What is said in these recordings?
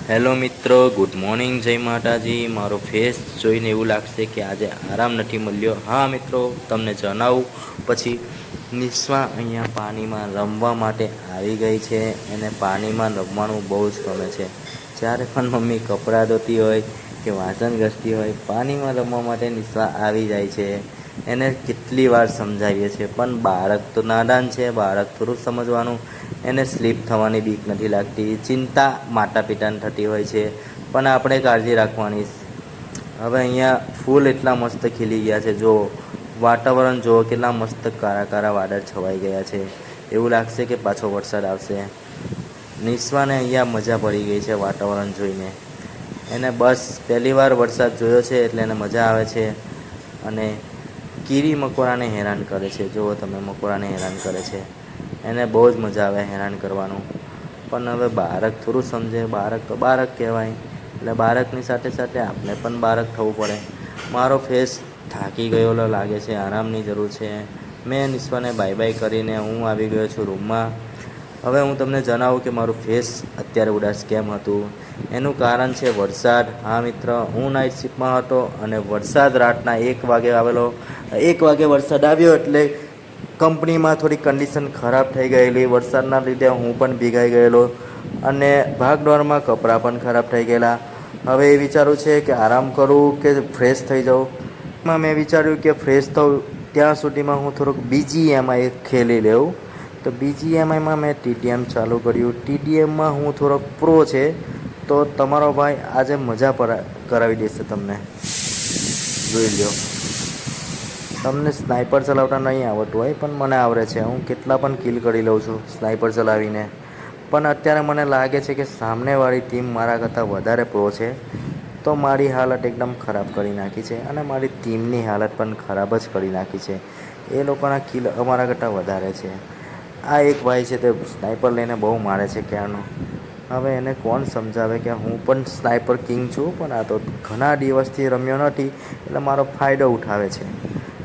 Hello મિત્રો, good morning, જય માતાજી. મારો ફેસ જોઈને એવું લાગશે કે આજે આરામ નથી મળ્યો. હા મિત્રો, તમને જણાવું પછી નિસ્વા અહીંયા પાણીમાં રમવા માટે આવી ગઈ છે. એને પાણીમાં રમવાનું બહુ જ ગમે છે. જ્યારે પણ મમ્મી કપડાં ધોતી હોય કે વાસણ ઘસતી હોય, પાણીમાં રમવા માટે નિસ્વા આવી જાય છે. એને કેટલી વાર સમજાવીએ છીએ, પણ બાળક તો નાદાન છે. બાળક થોડું સમજવાનું. એને સ્લીપ થવાની બીક નથી લાગતી. ચિંતા માતા પિતાને થતી હોય છે, પણ આપણે કાળજી રાખવાની. હવે અહીંયા ફૂલ એટલા મસ્ત ખીલી ગયા છે. જો વાતાવરણ જુઓ, કેટલા મસ્ત કાળા કાળા વાદળ છવાઈ ગયા છે. એવું લાગશે કે પાછો વરસાદ આવશે. નિસ્વાને અહીંયા મજા પડી ગઈ છે વાતાવરણ જોઈને. એને બસ પહેલી વાર વરસાદ જોયો છે એટલે એને મજા આવે છે. અને કીડી મકોડાને હેરાન કરે છે. જુઓ તમે, મકોડાને હેરાન કરે છે. એને બહુ જ મજા આવે હેરાન કરવાનું. પણ હવે બાળક થોડું સમજે. બાળક તો બાળક કહેવાય, એટલે બાળકની સાથે સાથે આપણે પણ બાળક થવું પડે. મારો ફેસ થાકી ગયેલો લાગે છે, આરામની જરૂર છે. મેં નિસ્વાને બાય બાય કરીને હું આવી ગયો છું રૂમમાં. હવે હું તમને જણાવું કે મારું ફેસ અત્યારે ઉદાસ કેમ હતું. એનું કારણ છે વરસાદ. હા મિત્ર, હું નાઇટ શિફ્ટમાં હતો અને વરસાદ રાતના 1 વાગે આવેલો. 1 વાગે વરસાદ આવ્યો એટલે કંપનીમાં થોડી કન્ડિશન ખરાબ થઈ ગયેલી. વરસાદના લીધે હું પણ ભીગાઈ ગયેલો અને ભાગદોડમાં કપડાં પણ ખરાબ થઈ ગયેલા. હવે એ વિચારું છે કે આરામ કરું કે ફ્રેશ થઈ જાઉં. મેં વિચાર્યું કે ફ્રેશ થઉં ત્યાં સુધીમાં હું થોડુંક BGMI ખેલી લઉં. તો BGMIમાં મેં TDM ચાલુ કર્યું. TDMમાં હું થોડોક પ્રો છે, તો તમારો ભાઈ આજે મજા કરાવી દેશે તમને. જોઈ લો. તમને સ્નાઈપર ચલાવતા નહીં આવડતું હોય, પણ મને આવડે છે. હું કેટલા પણ કિલ કરી લઉં છું સ્નાઈપર ચલાવીને. પણ અત્યારે મને લાગે છે કે સામેવાળી ટીમ મારા કરતાં વધારે પ્રો છે, તો મારી હાલત એકદમ ખરાબ કરી નાખી છે. અને મારી ટીમની હાલત પણ ખરાબ જ કરી નાખી છે. એ લોકોના કિલ અમારા કરતાં વધારે છે. આ એક ભાઈ છે તે સ્નાઈપર લઈને બહુ મારે છે ક્યારનો. હવે એને કોણ સમજાવે કે હું પણ સ્નાઈપર કિંગ છું, પણ આ તો ઘણા દિવસથી રમ્યો નથી એટલે મારો ફાયદો ઉઠાવે છે.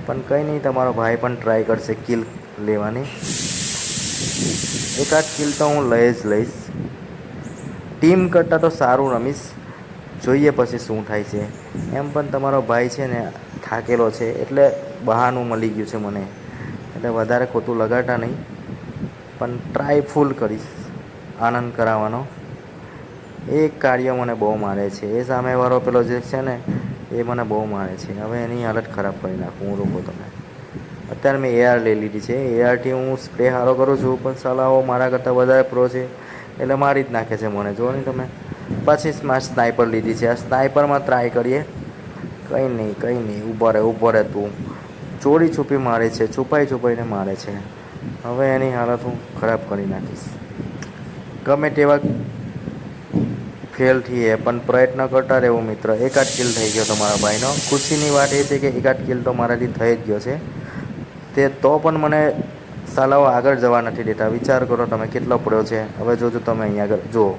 પણ કંઈ નહીં, તમારો ભાઈ પણ ટ્રાય કરશે કિલ લેવાની. એકાદ કિલ તો હું લઈ જ લઈશ. ટીમ કરતાં તો સારું રમીશ. જોઈએ પછી શું થાય છે. એમ પણ તમારો ભાઈ છે ને થાકેલો છે, એટલે બહાનું મળી ગયું છે મને. એટલે વધારે ખોટું લગાડતા નહીં, પણ ટ્રાય ફૂલ કરીશ આનંદ કરાવવાનો. એ કાર્ય મને બહુ મારે છે. એ સામેવાળો પેલો જે છે ને, એ મને બહુ મારે છે. હવે એની હાલત ખરાબ કરી નાખું હું લોકો તમે. અત્યારે મેં AR લઈ લીધી છે. ARથી હું સ્પ્રે સારો કરું છું, પણ સલાહો મારા કરતાં વધારે પ્રો છે એટલે મારી જ નાખે છે મને. જુઓ નહીં તમે. પછી સ્નાઈપર લીધી છે. આ સ્નાઈપરમાં ટ્રાય કરીએ. કંઈ નહીં, કંઈ નહીં. ઊભો રહે તું. ચોરી છુપી મારે છે, છુપાઈને મારે છે. હવે એની હાલત હું ખરાબ કરી નાખીશ. ગમે તેવા ફેલ થઈએ પણ પ્રયત્ન કરતા રહેવું મિત્ર. એકાદ કિલ થઈ ગયો તમારા ભાઈનો. ખુશીની વાત એ છે કે એકાદ કિલ તો મારાથી થઈ જ ગયો છે. તે તો પણ મને સાલાઓ આગળ જવા નથી દેતા. વિચાર કરો તમે કેટલો પડ્યો છે. હવે જોજો તમે અહીંયા આગળ જુઓ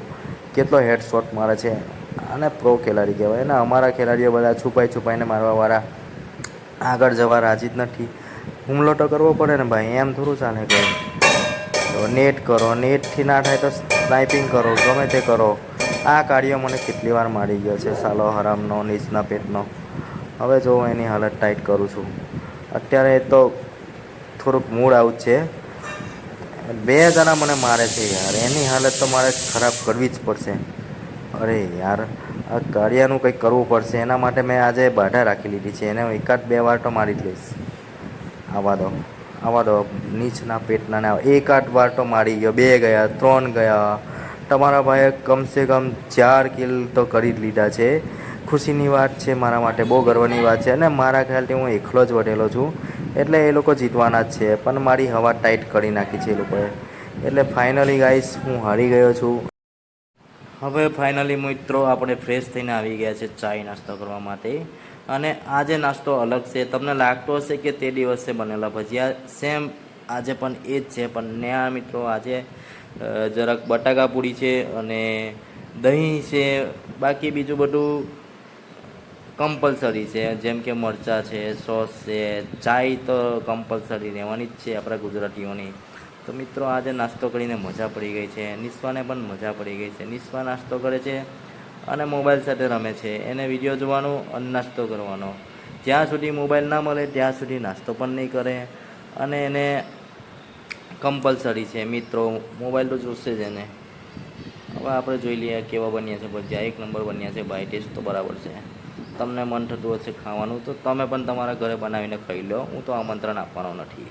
કેટલો હેડશોટ મારે છે. આને પ્રો ખેલાડી કહેવાય. અને અમારા ખેલાડીઓ બધા છુપાઈને મારવાવાળા આગળ જવા રાજી જ નથી. હુમલો તો કરવો પડે ને ભાઈ, એમ થોડું ચાલે કંઈ. તો નેટ કરો, નેટથી ના થાય તો સ્નાઇપિંગ કરો, ગમે તે કરો. આ કાર્ય મને કેટલી વાર મારી ગયો છે સાલો હરામનો, નીચના પેટનો. હવે જો એની હાલત ટાઈટ કરું છું. અત્યારે તો થોડુંક મૂડ આઉટ છે. 2 જણા મને મારે છે યાર. એની હાલત તો મારે ખરાબ કરવી જ પડશે. અરે યાર, આ કાર્યનું કંઈક કરવું પડશે. એના માટે મેં આજે બાધા રાખી લીધી છે. એને હું એકાદ 2 વાર તો મારી જ લઈશ. આવા દો નીચના પેટના. એકાદ વાર તો મારી ગયો, 2 ગયા, 3 ગયા. તમારા ભાઈએ કમસે કમ 4 કિલ તો કરી જ લીધા છે. ખુશીની વાત છે મારા માટે, બહુ ગર્વની વાત છે. અને મારા ખ્યાલથી હું એકલો જ વધેલો છું, એટલે એ લોકો જીતવાના જ છે. પણ મારી હવા ટાઈટ કરી નાખી છે એ લોકોએ. એટલે ફાઇનલી ગાઈસ હું હારી ગયો છું. હવે ફાઇનલી મિત્રો આપણે ફ્રેશ થઈને આવી ગયા છે ચાય નાસ્તો કરવા માટે. અને આજે નાસ્તો અલગ છે. તમને લાગતો હશે કે તે દિવસે બનેલા ભજીયા સેમ આજે પણ એ જ છે, પણ ન્યા મિત્રો આજે જરાક બટાકા પૂરી છે અને દહીં છે. બાકી બીજું બધું કમ્પલસરી છે, જેમ કે મરચાં છે, સોસ છે. ચાય તો કમ્પલસરી રહેવાની જ છે આપણા ગુજરાતીઓની. તો મિત્રો આજે નાસ્તો કરીને મજા પડી ગઈ છે. નિસ્વાને પણ મજા પડી ગઈ છે. નિસ્વા નાસ્તો કરે છે અને મોબાઈલ સાથે રમે છે. એને વિડીયો જોવાનો અને નાસ્તો કરવાનો. જ્યાં સુધી મોબાઈલ ના મળે ત્યાં સુધી નાસ્તો પણ નહીં કરે. અને એને કમ્પલસરી છે મિત્રો, મોબાઈલ તો જોશે જ એને. હવે આપણે જોઈ લઈએ કેવા બન્યા છે ભજીયા. 1 નંબર બન્યા છે ભાઈ, ટેસ્ટ તો બરાબર છે. તમને મન થતું હશે ખાવાનું તો તમે પણ તમારા ઘરે બનાવીને ખાઈ લો, હું તો આમંત્રણ આપવાનો નથી.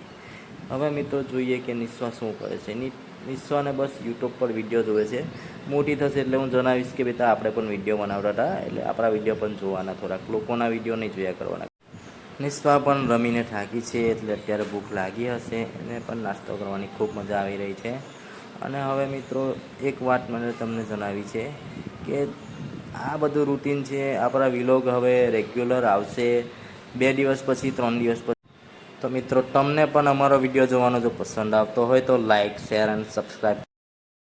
હવે મિત્રો જોઈએ કે નિસ્વા શું કરે છે. નિસ્વાને બસ યુટ્યુબ પર વિડીયો જોવે છે. મોટી થશે એટલે હું જણાવીશ કે બેટા આપણે પણ વિડીયો બનાવતા હતા, એટલે આપણા વિડીયો પણ જોવાના, થોડાક લોકોના વિડીયો નહીં જોયા કરવાના. નિસ્વા પણ રમીને થાકી છે એટલે અત્યારે ભૂખ લાગી હશે. એને પણ નાસ્તો કરવાની ખૂબ મજા આવી રહી છે. અને હવે મિત્રો એક વાત મને તમને જણાવી છે કે આ બધું રૂટીન છે. આપણા વિલોગ હવે રેગ્યુલર આવશે 2 દિવસ પછી, 3 દિવસ પછી. તો મિત્રો તમને પણ અમારો વિડીયો જોવાનો જો પસંદ આવતો હોય તો લાઇક, શેર અને સબસ્ક્રાઈબ